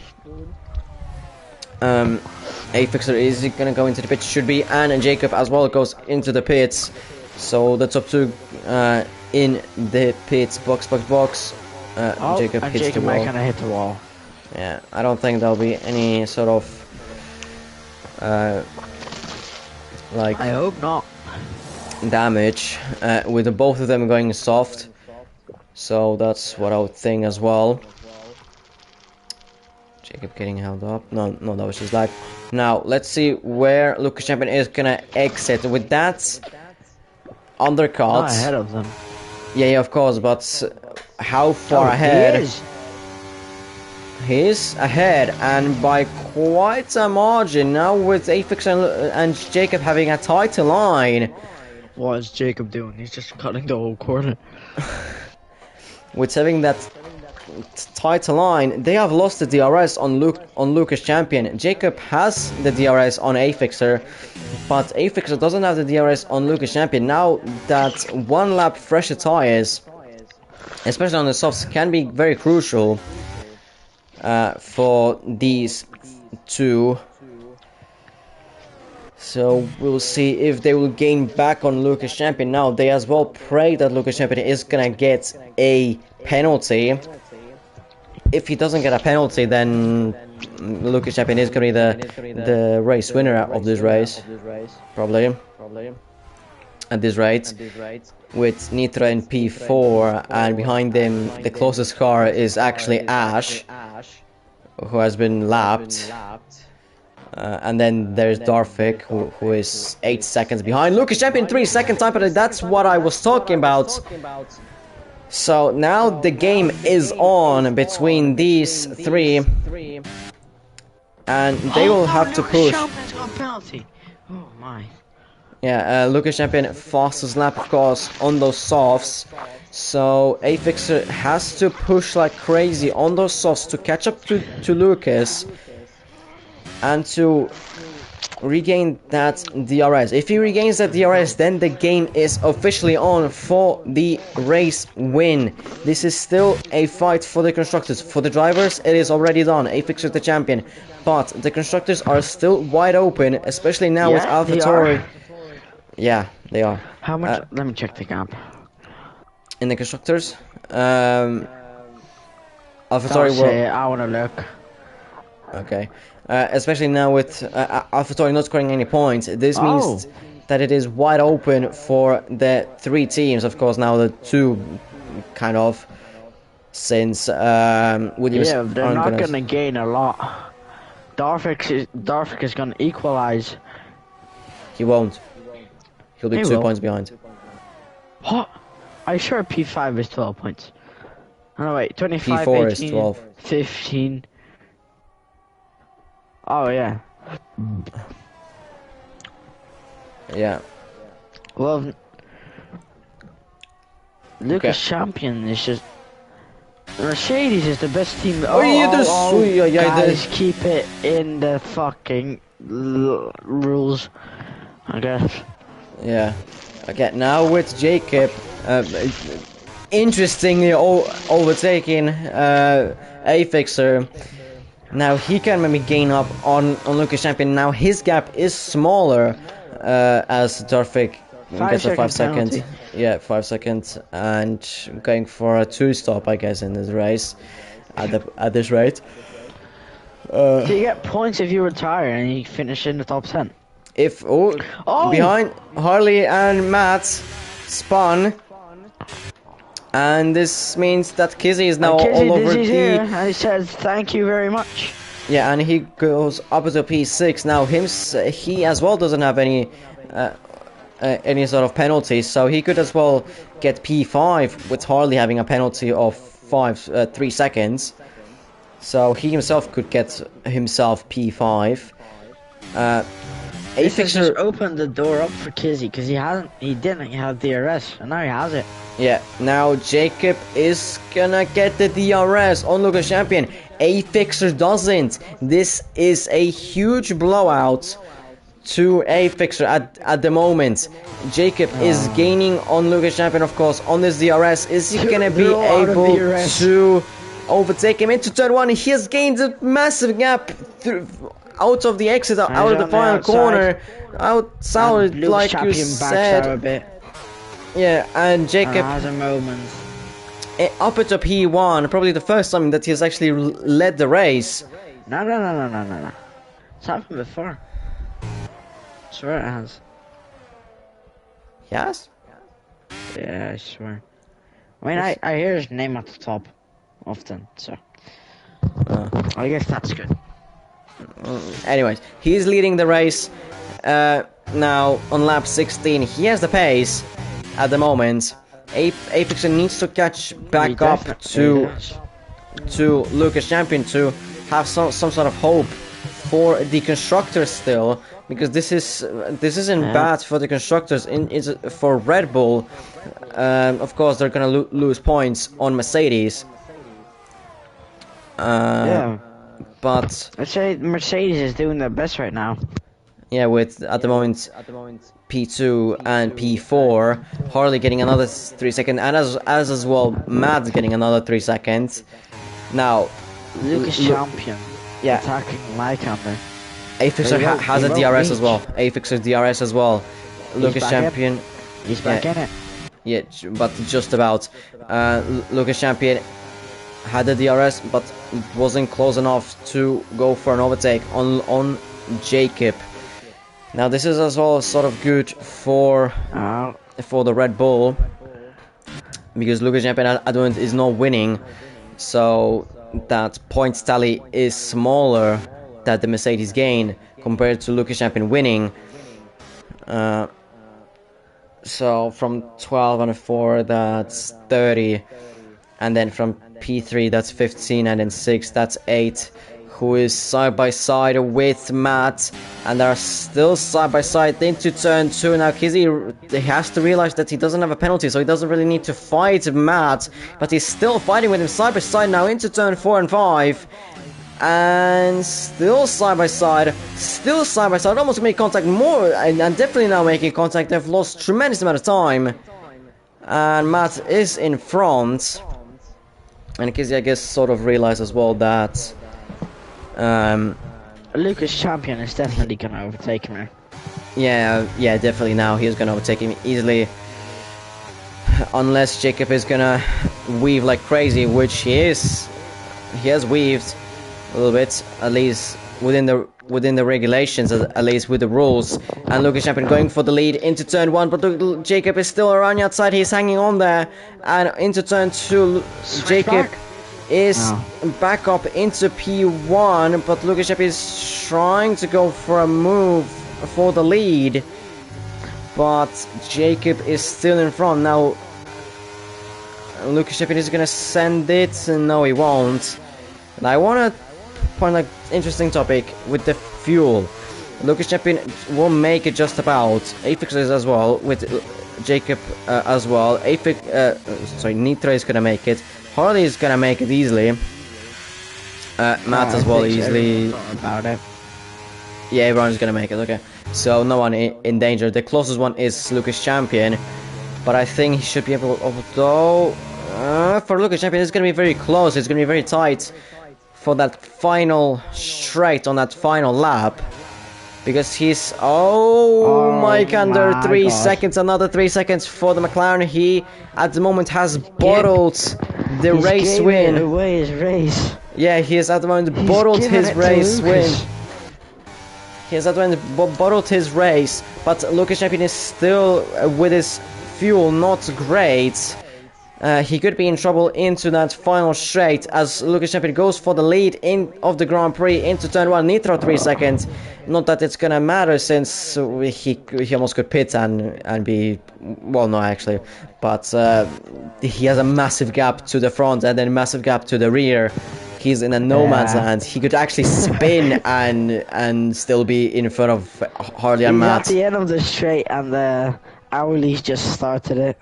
Afixter is gonna go into the pits, should be, and Jacob as well goes into the pits. So the top 2 in the pits, box. Jacob hits the wall. Might kinda hit the wall. Yeah, I don't think there'll be any sort of like... I hope not. Damage with both of them going soft. So that's what I would think as well. Jacob getting held up. No, that was his life. Now let's see where Lucas Champion is gonna exit with that undercut. Not ahead of them. Yeah, of course, but how far ahead? He's ahead, and by quite a margin now, with afixter and Jacob having a tighter line. What is Jacob doing? He's just cutting the whole corner. With having that tighter line, they have lost the DRS on Lucas Champion. Jacob has the DRS on afixter, but afixter doesn't have the DRS on Lucas Champion. Now that one lap fresher tires, especially on the softs, can be very crucial for these two. So we'll see if they will gain back on Lucas Champion. Now they as well pray that Lucas Champion is gonna get a penalty. If he doesn't get a penalty, then Lucas Champion is gonna be the race winner of this race, probably. At this rate, with Nitra in P4, and behind him the closest car is actually Ash, who has been lapped. And then there's Darvik, who is 8 seconds behind. Lucas Champion 3 seconds time, but that's what I was talking about. So now the game is on between these three, and they will have to push. Oh my. Yeah, Lucas Champion fastest lap, of course, on those softs. So afixter has to push like crazy on those softs to catch up to Lucas and to regain that DRS. If he regains that DRS, then the game is officially on for the race win. This is still a fight for the constructors. For the drivers, it is already done. afixter the champion, but the constructors are still wide open, especially now with Alpha Tauri. Yeah, they are. How much? Let me check the gap. In the constructors, Alpha Tauri will. I wanna look. Okay. Especially now with Alpha Tauri not scoring any points, this means that it is wide open for the three teams. Of course, now the two, kind of, since Williams. Yeah, they're not gonna gain a lot. Darvik is gonna equalize. He won't. He'll be 2 points behind. What? Are you sure P5 is 12 points? Oh no, wait, 25, P4 18, is 12. 15. Oh yeah. Yeah. Well, Lucas Champion is just. Mercedes is the best team. Guys, keep it in the fucking rules, I guess. Yeah. Okay, now with Jacob, interestingly overtaking afixter. Now he can maybe gain up on Lucas Champion. Now his gap is smaller as Darvik gets a 5 second. Yeah, 5 seconds, and going for a 2-stop, I guess, in this race. At this rate. So you get points if you retire and you finish in the top 10. If behind Harley and Matt spun. And this means that Kizzy is now all over here, and he says thank you very much. Yeah, and he goes up to P6 now. He as well doesn't have any sort of penalty, so he could as well get P5 with Harley having a penalty of 3 seconds. So he himself could get himself P5. Afixter opened the door up for Kizzy because he didn't have DRS, and now he has it. Yeah, now Jacob is gonna get the DRS on Lucas Champion. afixter doesn't. This is a huge blowout to afixter at the moment. Jacob is gaining on Lucas Champion, of course, on this DRS. Is he gonna be able to overtake him into turn 1? He has gained a massive gap out of the exit, out of the final corner, outside, like you said. Yeah, and Jacob has a moment. Up at P1, probably the first time that he's actually led the race. No. It's happened before. I swear it has. Yes? Yeah, I swear. I mean, I hear his name at the top often, so I guess that's good. Anyways, he's leading the race now on lap 16. He has the pace at the moment. afixter needs to catch back up to to Lucas Champion to have some sort of hope for the Constructors still, because this isn't bad for the Constructors. For Red Bull, of course they're gonna lose points on Mercedes. Yeah. But I'd say Mercedes is doing their best right now. yeah, with at the moment P2 and P4, Harley getting another 3 seconds, and as well Matt getting another 3 seconds. Now, Lucas Champion attacking Lycander. afixter has a DRS as well. afixer DRS as well. Lucas Champion. He's back in it. Yeah, but just about. Lucas Champion had the DRS, but wasn't close enough to go for an overtake on Jacob. Now this is as well sort of good for the Red Bull, because Lucas Champion at the moment is not winning, so that points tally is smaller that the Mercedes gain compared to Lucas Champion winning. So from 12 and a 4, that's 30, and then from P3 that's 15, and then 6 that's 8, who is side by side with Matt, and they're still side by side into turn 2. Now Kizzy has to realize that he doesn't have a penalty, so he doesn't really need to fight Matt, but he's still fighting with him side by side now into turn 4 and 5, and still side by side, almost make contact more, and definitely now making contact. They've lost tremendous amount of time, and Matt is in front. And Kizzy, I guess, sort of realized as well that Lucas Champion is definitely gonna overtake him. Yeah, definitely now he is gonna overtake him easily, unless Jacob is gonna weave like crazy, which he is. He has weaved a little bit, at least within the regulations, at least with the rules. And Lucas Champion going for the lead into turn 1, but Jacob is still around the outside. He's hanging on there, and into turn 2, Jacob is back up into P1, but Lucas Champion is trying to go for a move for the lead, but Jacob is still in front. Now Lucas Champion is gonna send it, and no, he won't. And I wanna point an interesting topic with the fuel. Lucas Champion will make it just about. Afixers as well, with Jacob as well. Nitro is gonna make it. Harley is gonna make it easily. Matt as well easily. About it. Yeah, everyone's gonna make it. Okay, so no one in danger. The closest one is Lucas Champion, but I think he should be able. Although for Lucas Champion, it's gonna be very close. It's gonna be very tight for that final straight on that final lap, because he's Mike under 3 seconds, another 3 seconds for the McLaren. He at the moment has bottled the race win. Away his race. Yeah, he has at the moment bottled his race win. He has at the moment bottled his race, but Lucas Champion is still with his fuel not great. He could be in trouble into that final straight as Lucas Champion goes for the lead of the Grand Prix into turn 1. Nitro 3 seconds. Not that it's gonna matter, since he almost could pit and be, well, no, actually, but he has a massive gap to the front and then a massive gap to the rear. He's in a no man's land. He could actually spin and still be in front of Harley and Matt. At the end of the straight, and the Owlies just started it.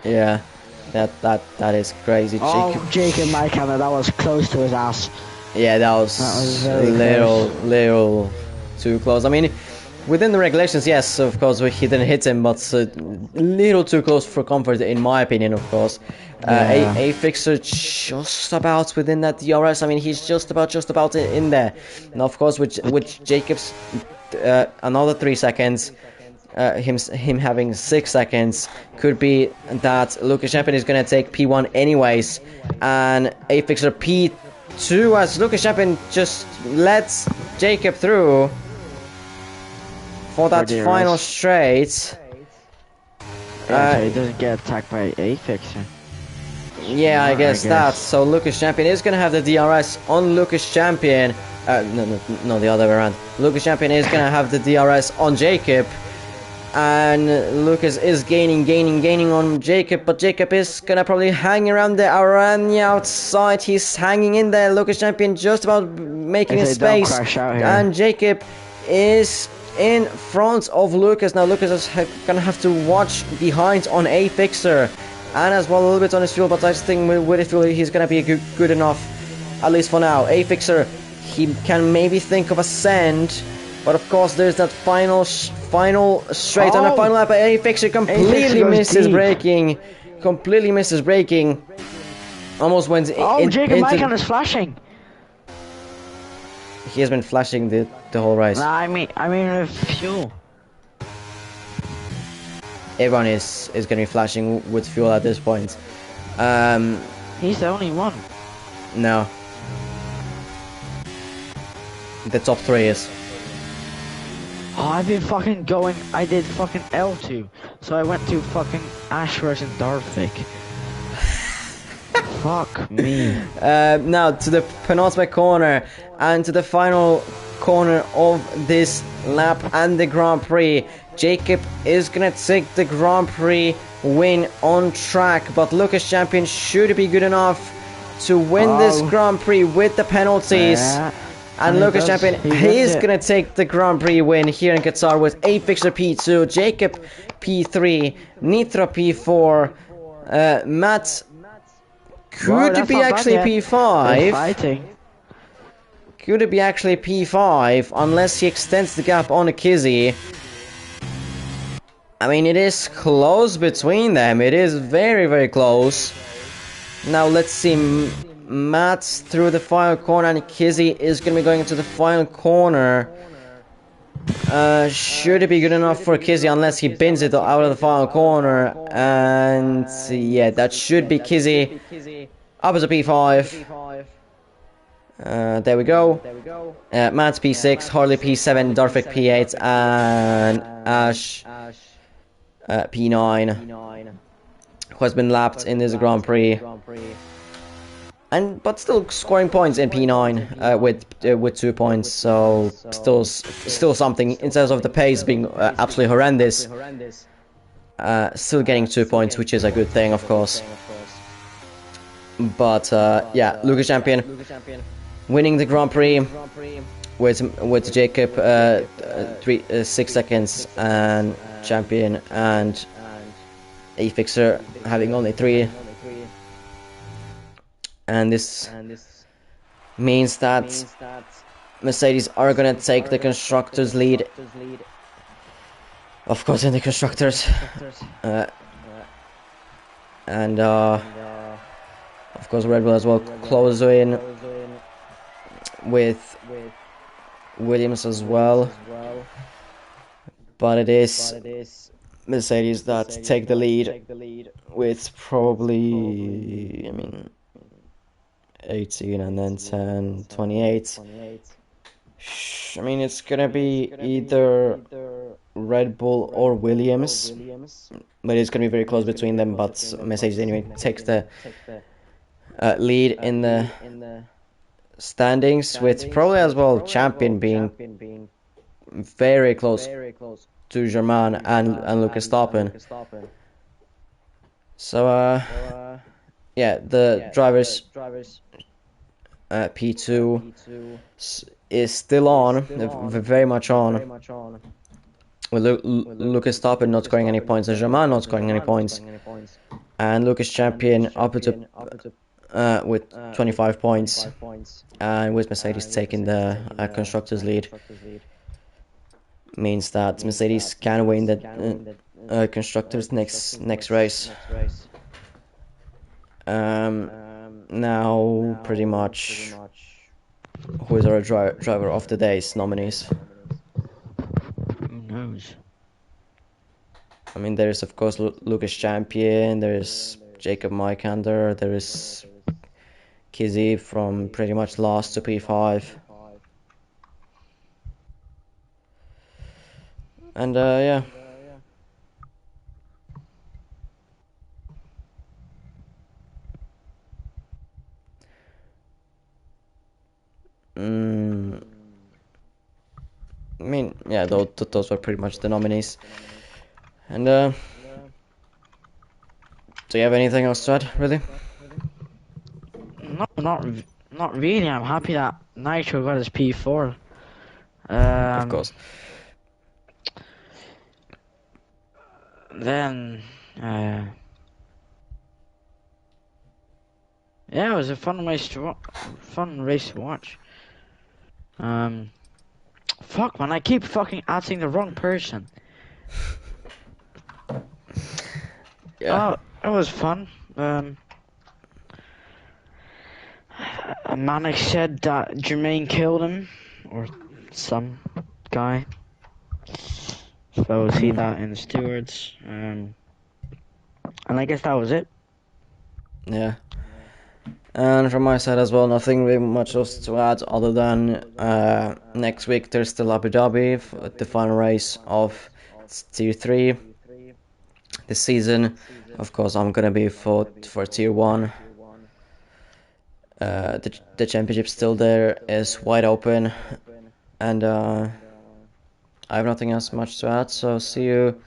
Yeah. That is crazy. Jacob Mykander, that was close to his ass. Yeah, that was little too close. I mean, within the regulations, yes, of course, he didn't hit him, but a little too close for comfort, in my opinion, of course. Afixter just about within that DRS. I mean, he's just about in there. Now, of course, with Jacob's another 3 seconds. Him having 6 seconds, could be that Lucas Champion is gonna take P1 anyways, and afixer P2 as Lucas Champion just lets Jacob through for that final straight. So he doesn't get attacked by afixer. Yeah, I guess that. So Lucas Champion is gonna have the DRS on Lucas Champion. No, the other way around. Lucas Champion is gonna have the DRS on Jacob. and Lucas is gaining on Jacob, but Jacob is gonna probably hang around the outside. He's hanging in there. Lucas Champion just about making a space, and Jacob is in front of Lucas. Now Lucas is gonna have to watch behind on afixter, and as well a little bit on his fuel, but I just think with his fuel he's gonna be good enough, at least for now. afixter, he can maybe think of a send, but of course there's that final straight on the final lap. afixter completely misses braking. Almost went Jacob Mykan is flashing. He has been flashing the whole race. Nah, I mean with fuel. Everyone is going to be flashing with fuel at this point. He's the only one. No. The top 3 is. Oh, I've been fucking going. I did fucking L2, so I went to fucking Ashworth and Darvik. Fuck me. Now to the penultimate corner and to the final corner of this lap and the Grand Prix. Jacob is gonna take the Grand Prix win on track, but Lucas Champion should be good enough to win this Grand Prix with the penalties. And Lucas Champion is gonna take the Grand Prix win here in Qatar with afixter P2, Jacob P3, Nitra P4, Matt could it be actually P5? Could it be actually P5 unless he extends the gap on a Kizzy? I mean, it is close between them. It is very close. Now let's see. Matt through the final corner, and Kizzy is going to be going into the final corner. Should it be good enough for Kizzy unless he bins it out of the final corner? And yeah, that should be Kizzy. Up as a P5. There we go. Matt's P6, Harley P7, Darvik P8, and Ash P9, who has been lapped in this Grand Prix. But still scoring points in P9 with 2 points, so still something in terms of the pace being absolutely horrendous. Still getting 2 points, which is a good thing, of course. But yeah, Lucas Champion winning the Grand Prix with Jacob 6 seconds, and Champion and afixter having only 3. And this means that Mercedes are gonna take the Constructors lead. Of course, in the Constructors. And of course Red Bull as well close in with Williams as well. But it is Mercedes that take the lead with probably, I mean, 18 and then 10, 28. I mean, it's gonna be either Red Bull or Williams, but it's gonna be very close between them. But Mercedes anyway takes the lead in the standings, with probably as well Champion being very close to Germain and Lucas Verstappen. So yeah, the drivers P2 is still on, very much on, with Lucas Verstappen not scoring any points and Germain not scoring any points, and Lucas Champion up to with 25 points, and with Mercedes taking the Constructors lead, means that Mercedes can win the Constructors next race. Now pretty much who is our driver of the day's nominees? Who knows? I mean, there is of course Lucas Champion, there is Jacob Mykander, there is Kizzy from pretty much last to P5, and yeah. I mean, yeah, those were pretty much the nominees. And do you have anything else to add, really? No, not really. I'm happy that Nitro got his P4. Of course. Then, yeah, it was a fun race to watch. Fuck man, I keep fucking adding the wrong person. Yeah. Oh, it was fun. Manic said that Jermaine killed him, or some guy. So we'll see that in the stewards. And I guess that was it. Yeah. And from my side as well, nothing really much else to add other than next week there's still Abu Dhabi, the final race of Tier 3 this season. Of course, I'm gonna be for Tier 1. The championship still there is wide open, and I have nothing else much to add. So see you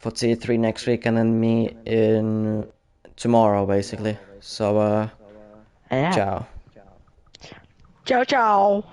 for Tier 3 next week, and then me in tomorrow, basically. So Yeah. ciao. Ciao, ciao.